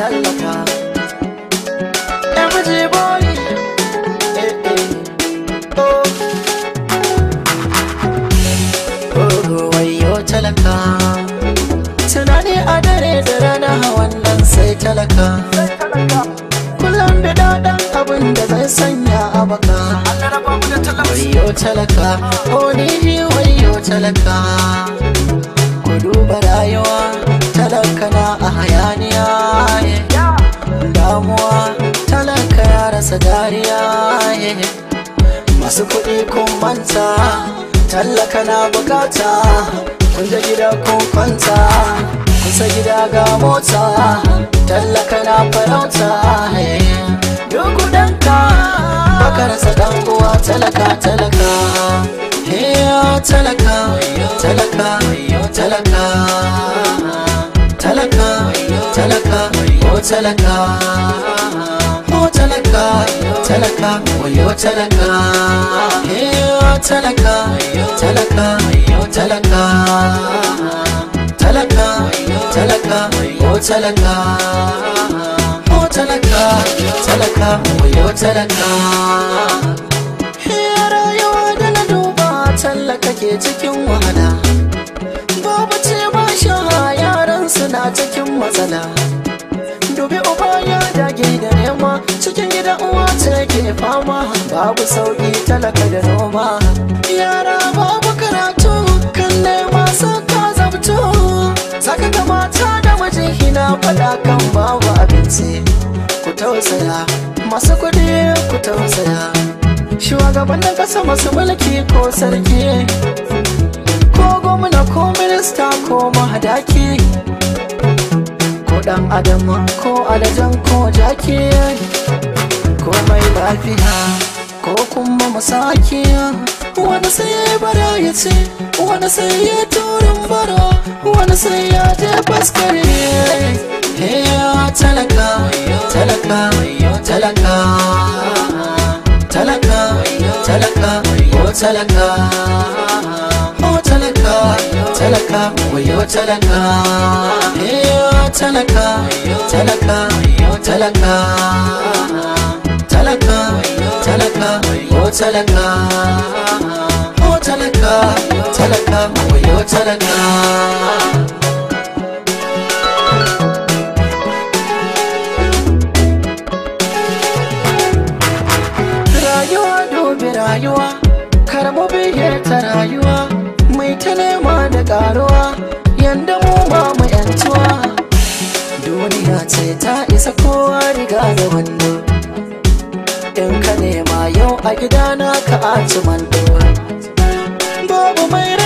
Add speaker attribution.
Speaker 1: tallaka. MG boy, wayo talaka. Tunani a dare da rana wannan sai talaka. Kullum da daɗin abin da zai sanya a baka. Wayo talaka, ni wayo talaka. Ku duba rayuwa, talaka na a hayaniya. Damuwa, talaka ya rasa dariya. Masu kuɗi kun manta, talaka na bukata. Kun je gida kun kwanta, kusa gida ga mota. Talaka na farauta, duk danka baka rasa dan uwa. Talaka, talaka, talaka, talaka, talaka, talaka, talaka, talaka, talaka, talaka, wayo talaka, talaka, talaka, talaka, talaka, talaka, talaka, talaka, talaka, wayo talaka. Rayuwa da na duba talaka ke cikin wahala. Babu ce ba sha yaran suna cikin matsala. Dubi uba ya dage da nema, cikin gida uwa ce ke fama. Babu sauki talaka da noma, yara babu karatu, kan nema saka zabto. Saka ga mata da mijin hina fada kan babu abinci. Ku tausaya masu kudi, ku tausaya shugabannin kasa, masu mulki ko sarki, ko gwamna ko minista ko mahadaki, ko dan adam ko alajan ko jaki, ko mai lafiya ko kuma masaki. Wani sai ya bara ya ce, wani sai ya turin bara, wani sai ya je faskare. Talaka, talaka, talaka, talaka, talaka, talaka, talaka, talaka, wayo talaka, talaka, talaka, talaka, talaka, talaka, talaka, talaka, talaka, wayo talaka. Rayuwa, karmu biye ta rayuwa, mai ta nema da karuwa, yanda mu ba mu yantuwa. Duniya ce ta isa kowa riga da wando, in ka nema yau a gidana ka aci mando. Babu mai